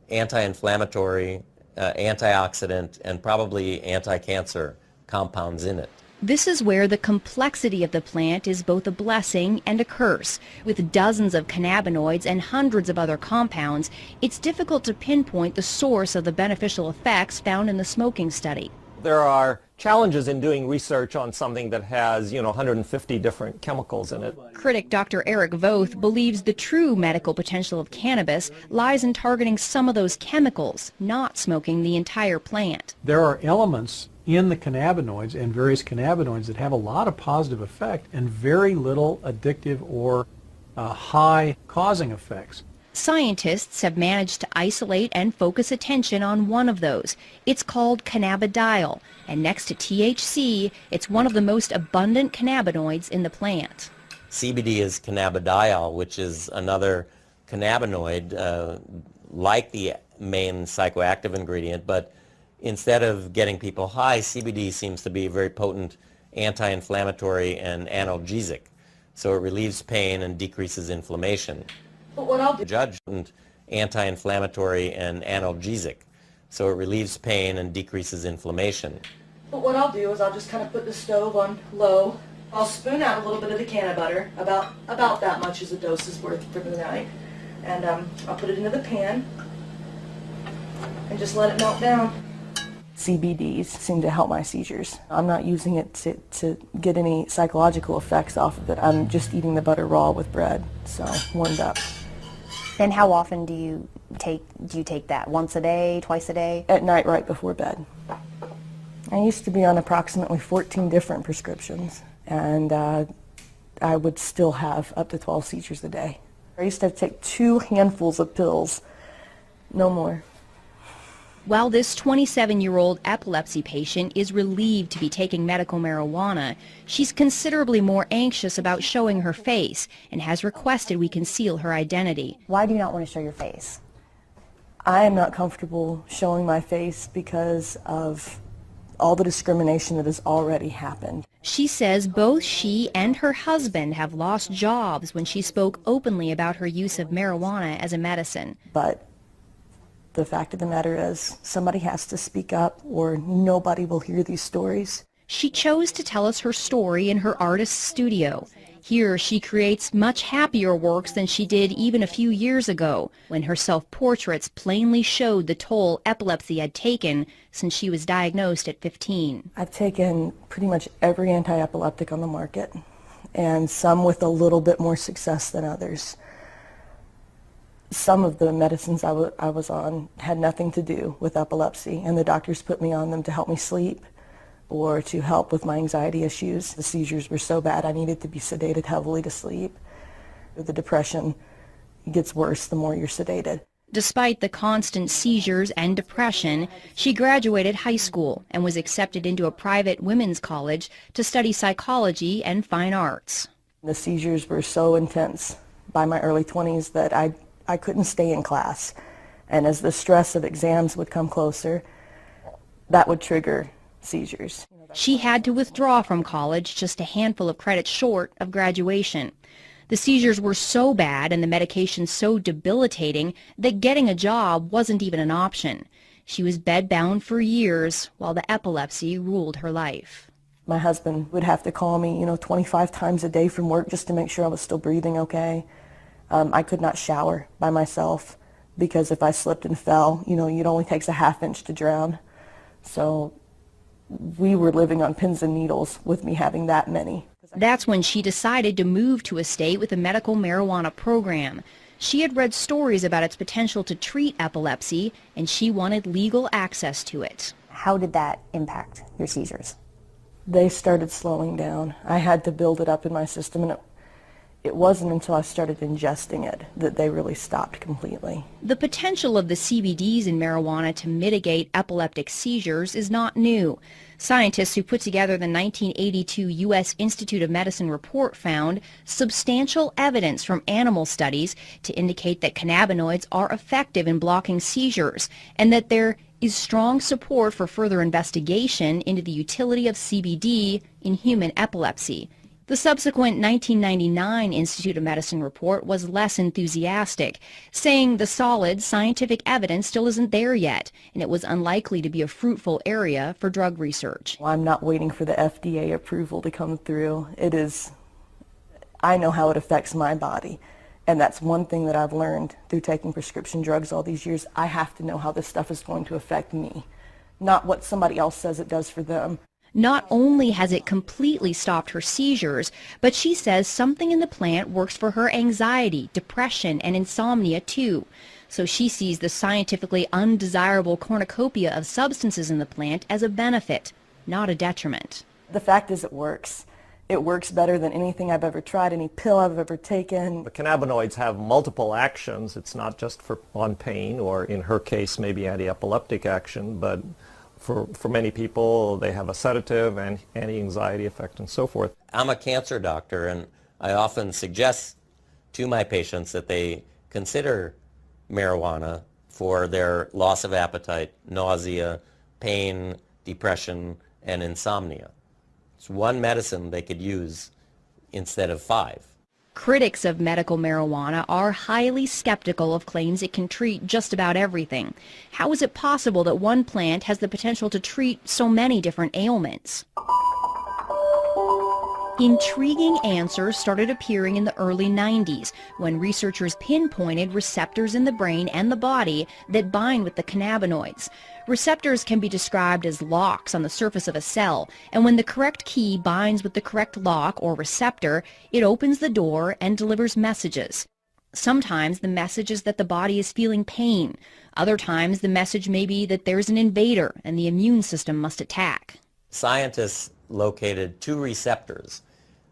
anti-inflammatory, antioxidant, and probably anti-cancer compounds in it. This is where the complexity of the plant is both a blessing and a curse. With dozens of cannabinoids and hundreds of other compounds, it's difficult to pinpoint the source of the beneficial effects found in the smoking study. There are challenges in doing research on something that has, 150 different chemicals in it. Critic Dr. Eric Voth believes the true medical potential of cannabis lies in targeting some of those chemicals, not smoking the entire plant. There are elements in the cannabinoids and various cannabinoids that have a lot of positive effect and very little addictive or high causing effects. Scientists have managed to isolate and focus attention on one of those. It's called cannabidiol, and next to THC, it's one of the most abundant cannabinoids in the plant. CBD is cannabidiol, which is another cannabinoid like the main psychoactive ingredient, but instead of getting people high, CBD seems to be a very potent anti-inflammatory and analgesic. So it relieves pain and decreases inflammation. But what I'll do... Judge anti-inflammatory and analgesic. So it relieves pain and decreases inflammation. But what I'll do is I'll just kind of put the stove on low. I'll spoon out a little bit of the canna butter, about that much as a dose is worth for the night. And I'll put it into the pan and just let it melt down. CBDs seem to help my seizures. I'm not using it to get any psychological effects off of it. I'm just eating the butter raw with bread, so warmed up. And how often do you take that? Once a day, twice a day? At night right before bed. I used to be on approximately 14 different prescriptions, and I would still have up to 12 seizures a day. I used to have to take 2 handfuls of pills, no more. While this 27-year-old epilepsy patient is relieved to be taking medical marijuana, she's considerably more anxious about showing her face and has requested we conceal her identity. Why do you not want to show your face? I am not comfortable showing my face because of all the discrimination that has already happened. She says both she and her husband have lost jobs when she spoke openly about her use of marijuana as a medicine. But the fact of the matter is, somebody has to speak up or nobody will hear these stories. She chose to tell us her story in her artist's studio. Here she creates much happier works than she did even a few years ago, when her self-portraits plainly showed the toll epilepsy had taken since she was diagnosed at 15. I've taken pretty much every anti-epileptic on the market, and some with a little bit more success than others. Some of the medicines I was on had nothing to do with epilepsy, and the doctors put me on them to help me sleep or to help with my anxiety issues. The seizures were so bad I needed to be sedated heavily to sleep. The depression gets worse the more you're sedated. Despite the constant seizures and depression, she graduated high school and was accepted into a private women's college to study psychology and fine arts. The seizures were so intense by my early 20s that I couldn't stay in class. And as the stress of exams would come closer, that would trigger seizures. She had to withdraw from college just a handful of credits short of graduation. The seizures were so bad and the medication so debilitating that getting a job wasn't even an option. She was bedbound for years while the epilepsy ruled her life. My husband would have to call me, 25 times a day from work just to make sure I was still breathing okay. I could not shower by myself because if I slipped and fell, it only takes a half inch to drown. So we were living on pins and needles with me having that many. That's when she decided to move to a state with a medical marijuana program. She had read stories about its potential to treat epilepsy, and she wanted legal access to it. How did that impact your seizures? They started slowing down. I had to build it up in my system, and it wasn't until I started ingesting it that they really stopped completely. The potential of the CBDs in marijuana to mitigate epileptic seizures is not new. Scientists who put together the 1982 U.S. Institute of Medicine report found substantial evidence from animal studies to indicate that cannabinoids are effective in blocking seizures and that there is strong support for further investigation into the utility of CBD in human epilepsy. The subsequent 1999 Institute of Medicine report was less enthusiastic, saying the solid scientific evidence still isn't there yet, and it was unlikely to be a fruitful area for drug research. I'm not waiting for the FDA approval to come through. I know how it affects my body, and that's one thing that I've learned through taking prescription drugs all these years. I have to know how this stuff is going to affect me, not what somebody else says it does for them. Not only has it completely stopped her seizures, but she says something in the plant works for her anxiety, depression, and insomnia too. So she sees the scientifically undesirable cornucopia of substances in the plant as a benefit, not a detriment. The fact is it works. It works better than anything I've ever tried, any pill I've ever taken. The cannabinoids have multiple actions. It's not just on pain, or in her case maybe anti-epileptic action, but for many people, they have a sedative and anti-anxiety effect and so forth. I'm a cancer doctor, and I often suggest to my patients that they consider marijuana for their loss of appetite, nausea, pain, depression, and insomnia. It's one medicine they could use instead of 5. Critics of medical marijuana are highly skeptical of claims it can treat just about everything. How is it possible that one plant has the potential to treat so many different ailments? Intriguing answers started appearing in the early 90s when researchers pinpointed receptors in the brain and the body that bind with the cannabinoids. Receptors can be described as locks on the surface of a cell, and when the correct key binds with the correct lock or receptor, it opens the door and delivers messages. Sometimes the message is that the body is feeling pain. Other times the message may be that there's an invader and the immune system must attack. Scientists located 2 receptors,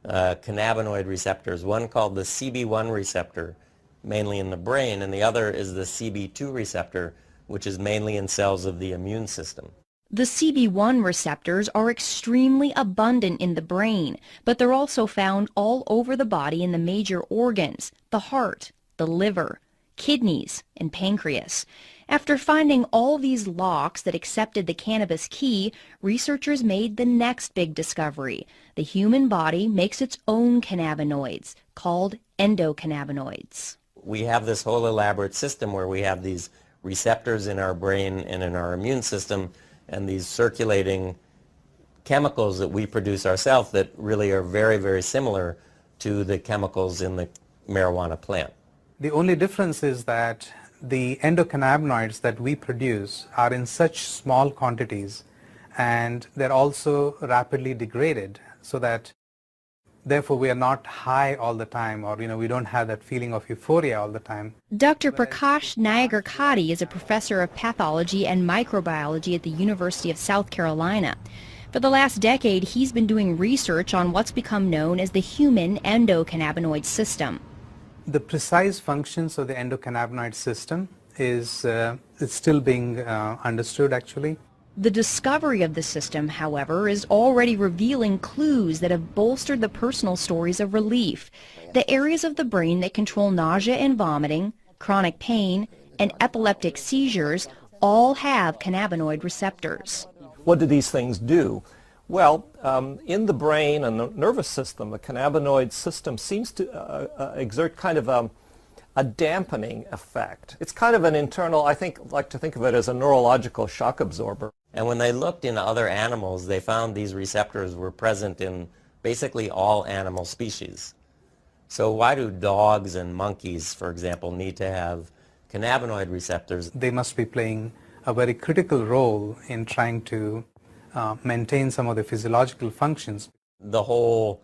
cannabinoid receptors, one called the CB1 receptor, mainly in the brain, and the other is the CB2 receptor, which is mainly in cells of the immune system. The CB1 receptors are extremely abundant in the brain, but they're also found all over the body in the major organs, the heart, the liver, kidneys, and pancreas. After finding all these locks that accepted the cannabis key, researchers made the next big discovery. The human body makes its own cannabinoids, called endocannabinoids. We have this whole elaborate system where we have these receptors in our brain and in our immune system, and these circulating chemicals that we produce ourselves that really are very, very similar to the chemicals in the marijuana plant. The only difference is that the endocannabinoids that we produce are in such small quantities, and they're also rapidly degraded, so that Therefore, we are not high all the time, or we don't have that feeling of euphoria all the time. Dr. Prakash Nayagarkatti is a professor of pathology and microbiology at the University of South Carolina. For the last decade, he's been doing research on what's become known as the human endocannabinoid system. The precise functions of the endocannabinoid system is still being understood, actually. The discovery of the system, however, is already revealing clues that have bolstered the personal stories of relief. The areas of the brain that control nausea and vomiting, chronic pain, and epileptic seizures all have cannabinoid receptors. What do these things do? Well, in the brain and the nervous system, the cannabinoid system seems to exert kind of a dampening effect. It's kind of an internal, I like to think of it as a neurological shock absorber. And when they looked in other animals, they found these receptors were present in basically all animal species. So why do dogs and monkeys, for example, need to have cannabinoid receptors? They must be playing a very critical role in trying to maintain some of the physiological functions. The whole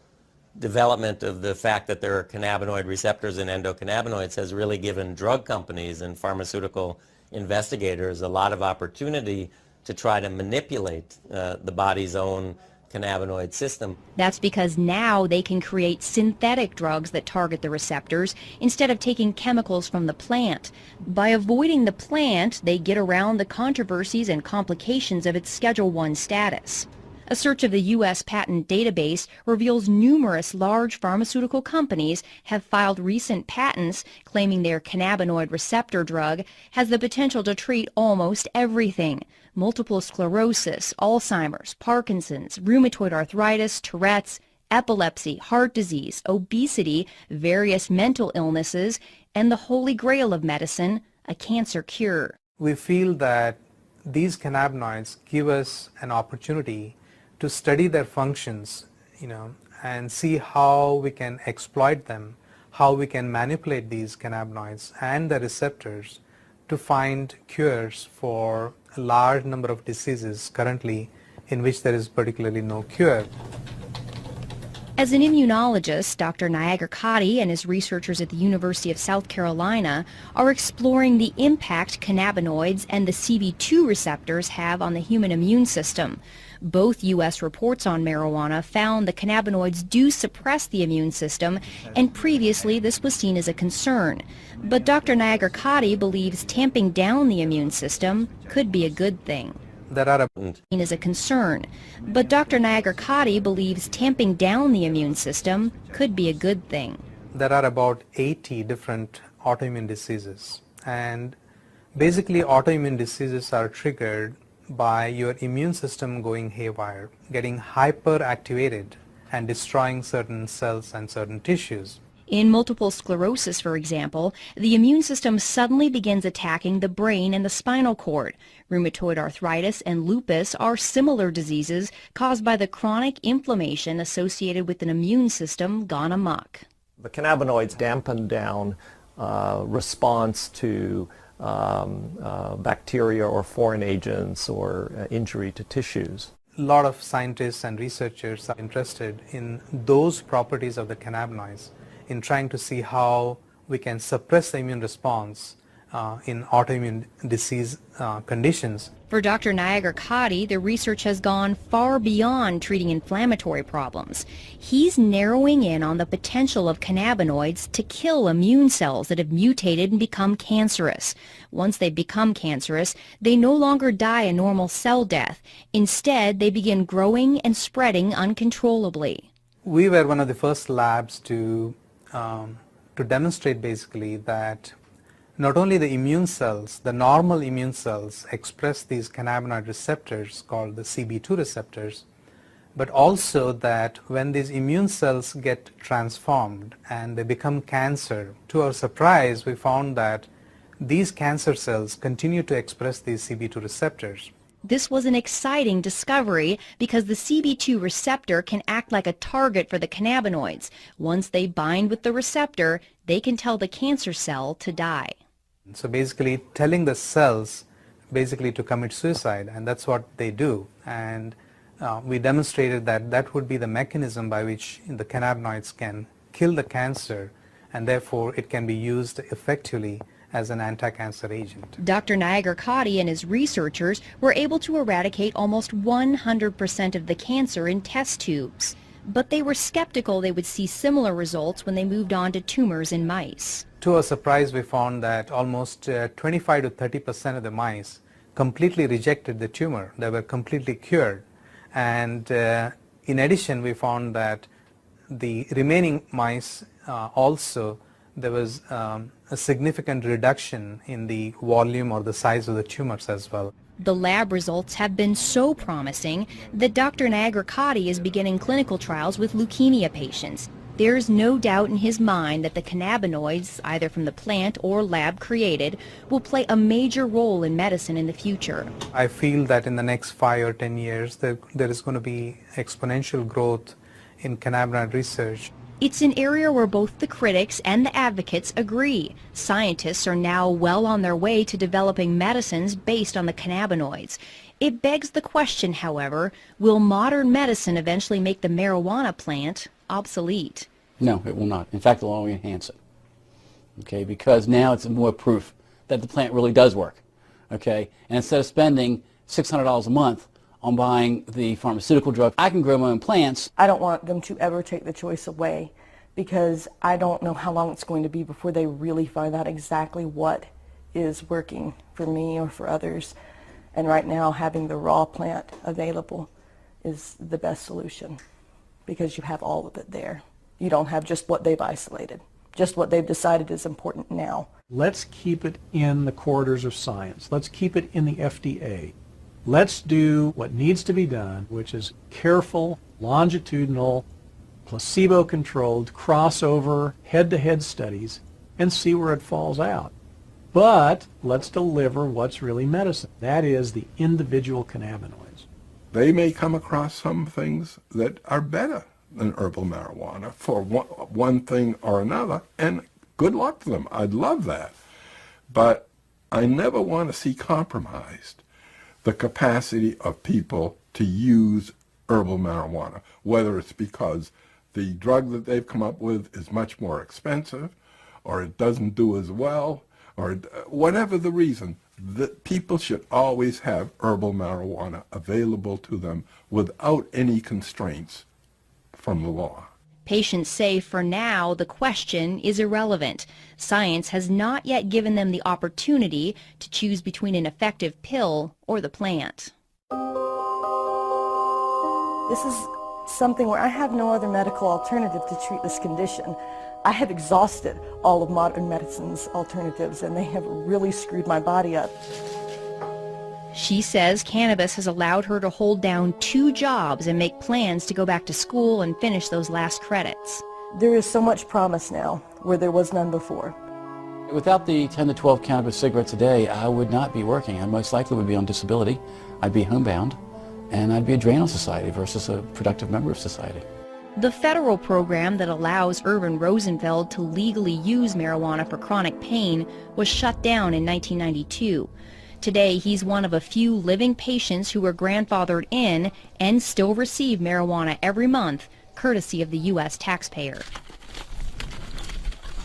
development of the fact that there are cannabinoid receptors in endocannabinoids has really given drug companies and pharmaceutical investigators a lot of opportunity to try to manipulate the body's own cannabinoid system. That's because now they can create synthetic drugs that target the receptors instead of taking chemicals from the plant. By avoiding the plant, they get around the controversies and complications of its Schedule I status. A search of the U.S. patent database reveals numerous large pharmaceutical companies have filed recent patents claiming their cannabinoid receptor drug has the potential to treat almost everything: multiple sclerosis, Alzheimer's, Parkinson's, rheumatoid arthritis, Tourette's, epilepsy, heart disease, obesity, various mental illnesses, and the holy grail of medicine, a cancer cure. We feel that these cannabinoids give us an opportunity to study their functions, and see how we can exploit them, how we can manipulate these cannabinoids and the receptors to find cures for a large number of diseases currently in which there is particularly no cure. As an immunologist, Dr. Nayagarkatti and his researchers at the University of South Carolina are exploring the impact cannabinoids and the CB2 receptors have on the human immune system. Both U.S. reports on marijuana found the cannabinoids do suppress the immune system, and previously this was seen as a concern. But Dr. Nayagarkatti believes tamping down the immune system could be a good thing. There are is a concern, but Dr. Nayagarkatti believes tamping down the immune system could be a good thing. There are about 80 different autoimmune diseases, and basically autoimmune diseases are triggered by your immune system going haywire, getting hyperactivated and destroying certain cells and certain tissues. In multiple sclerosis, for example, the immune system suddenly begins attacking the brain and the spinal cord. Rheumatoid arthritis and lupus are similar diseases caused by the chronic inflammation associated with an immune system gone amok. The cannabinoids dampen down response to bacteria or foreign agents or injury to tissues. A lot of scientists and researchers are interested in those properties of the cannabinoids, in trying to see how we can suppress the immune response in autoimmune disease conditions. For Dr. Nayagarkatti, the research has gone far beyond treating inflammatory problems. He's narrowing in on the potential of cannabinoids to kill immune cells that have mutated and become cancerous. Once they become cancerous, they no longer die a normal cell death. Instead, they begin growing and spreading uncontrollably. We were one of the first labs to demonstrate basically that not only the immune cells, the normal immune cells express these cannabinoid receptors called the CB2 receptors, but also that when these immune cells get transformed and they become cancer, to our surprise we found that these cancer cells continue to express these CB2 receptors. This was an exciting discovery because the CB2 receptor can act like a target for the cannabinoids. Once they bind with the receptor, they can tell the cancer cell to die. So basically telling the cells basically to commit suicide, and that's what they do. And we demonstrated that that would be the mechanism by which the cannabinoids can kill the cancer, and therefore it can be used effectively as an anti-cancer agent. Dr. Nagar-Katti and his researchers were able to eradicate almost 100% of the cancer in test tubes. But they were skeptical they would see similar results when they moved on to tumors in mice. To our surprise, we found that almost 25 to 30% of the mice completely rejected the tumor. They were completely cured. And in addition, we found that the remaining mice also, there was a significant reduction in the volume or the size of the tumors as well. The lab results have been so promising that Dr. Nagar-Katti is beginning clinical trials with leukemia patients. There's no doubt in his mind that the cannabinoids, either from the plant or lab created, will play a major role in medicine in the future. I feel that in the next 5 or 10 years, there is going to be exponential growth in cannabinoid research. It's an area where both the critics and the advocates agree. Scientists are now well on their way to developing medicines based on the cannabinoids. It begs the question, however, will modern medicine eventually make the marijuana plant obsolete? No, it will not. In fact, it will only enhance it. Okay, because now it's more proof that the plant really does work. Okay, and instead of spending $600 a month on buying the pharmaceutical drug, I can grow my own plants. I don't want them to ever take the choice away, because I don't know how long it's going to be before they really find out exactly what is working for me or for others. And right now, having the raw plant available is the best solution, because you have all of it there. You don't have just what they've isolated, just what they've decided is important now. Let's keep it in the corridors of science. Let's keep it in the FDA. Let's do what needs to be done, which is careful, longitudinal, placebo-controlled, crossover, head-to-head studies, and see where it falls out. But let's deliver what's really medicine. That is the individual cannabinoids. They may come across some things that are better than herbal marijuana for one thing or another, and good luck to them. I'd love that. But I never want to see compromised the capacity of people to use herbal marijuana, whether it's because the drug that they've come up with is much more expensive, or it doesn't do as well, or whatever the reason. That people should always have herbal marijuana available to them without any constraints from the law. Patients say for now the question is irrelevant. Science has not yet given them the opportunity to choose between an effective pill or the plant. This is something where I have no other medical alternative to treat this condition. I have exhausted all of modern medicine's alternatives, and they have really screwed my body up. She says cannabis has allowed her to hold down 2 jobs and make plans to go back to school and finish those last credits. There is so much promise now where there was none before. Without the 10 to 12 cannabis cigarettes a day, I would not be working. I most likely would be on disability. I'd be homebound, and I'd be a drain on society versus a productive member of society. The federal program that allows Irvin Rosenfeld to legally use marijuana for chronic pain was shut down in 1992. Today, he's one of a few living patients who were grandfathered in and still receive marijuana every month, courtesy of the U.S. taxpayer.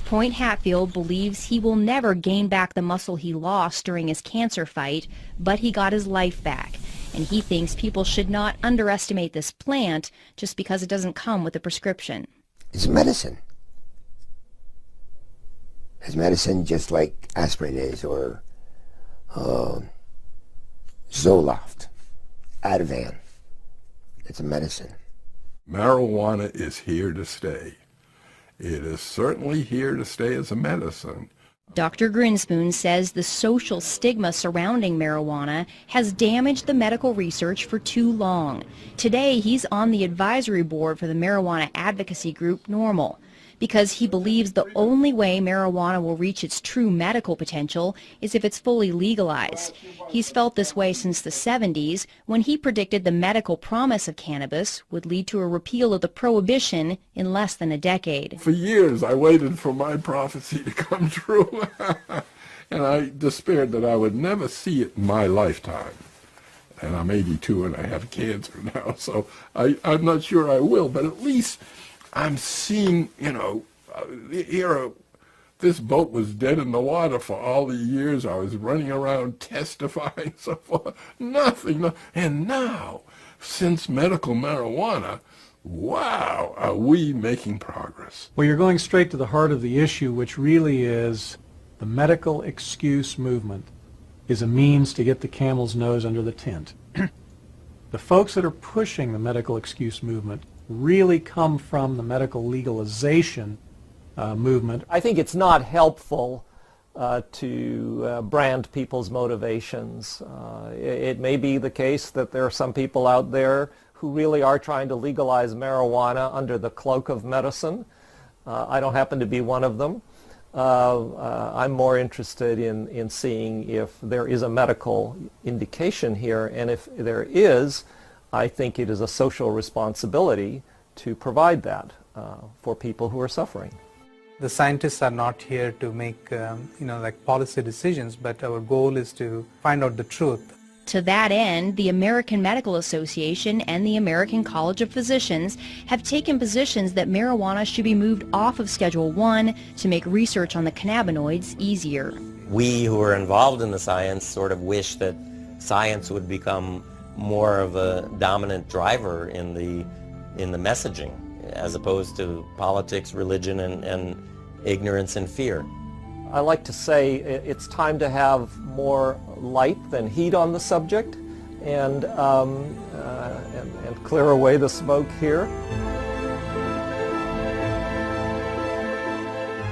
Point Hatfield believes he will never gain back the muscle he lost during his cancer fight, but he got his life back. And he thinks people should not underestimate this plant just because it doesn't come with a prescription. It's medicine. It's medicine just like aspirin is, or Zoloft, Ativan. It's a medicine. Marijuana is here to stay. It is certainly here to stay as a medicine. Dr. Grinspoon says the social stigma surrounding marijuana has damaged the medical research for too long. Today, he's on the advisory board for the marijuana advocacy group NORML, because he believes the only way marijuana will reach its true medical potential is if it's fully legalized. He's felt this way since the 70s, when he predicted the medical promise of cannabis would lead to a repeal of the prohibition in less than a decade. For years, I waited for my prophecy to come true, and I despaired that I would never see it in my lifetime. and I'm 82 and I have cancer now, so I'm not sure I will, but at least I'm seeing, you know, here this boat was dead in the water for all the years I was running around testifying, so forth. Nothing. And now, since medical marijuana, wow, are we making progress. Well, you're going straight to the heart of the issue, which really is the medical excuse movement is a means to get the camel's nose under the tent. The folks that are pushing the medical excuse movement really come from the medical legalization movement. I think it's not helpful to brand people's motivations. It may be the case that there are some people out there who really are trying to legalize marijuana under the cloak of medicine. I don't happen to be one of them. I'm more interested in seeing if there is a medical indication here, and if there is, I think it is a social responsibility to provide that for people who are suffering. The scientists are not here to make, like policy decisions, but our goal is to find out the truth. To that end, the American Medical Association and the American College of Physicians have taken positions that marijuana should be moved off of Schedule I to make research on the cannabinoids easier. We who are involved in the science sort of wish that science would become more of a dominant driver in the messaging, as opposed to politics, religion, and ignorance and fear. I like to say it's time to have more light than heat on the subject, and clear away the smoke here.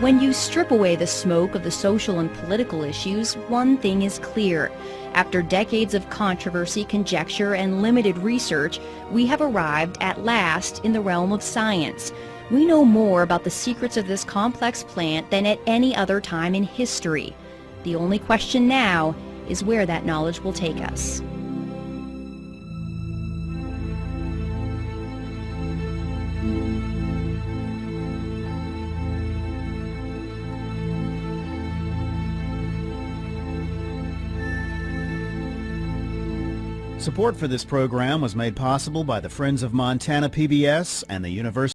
When you strip away the smoke of the social and political issues, one thing is clear. After decades of controversy, conjecture, and limited research, we have arrived at last in the realm of science. We know more about the secrets of this complex plant than at any other time in history. The only question now is where that knowledge will take us. Support for this program was made possible by the Friends of Montana PBS and the University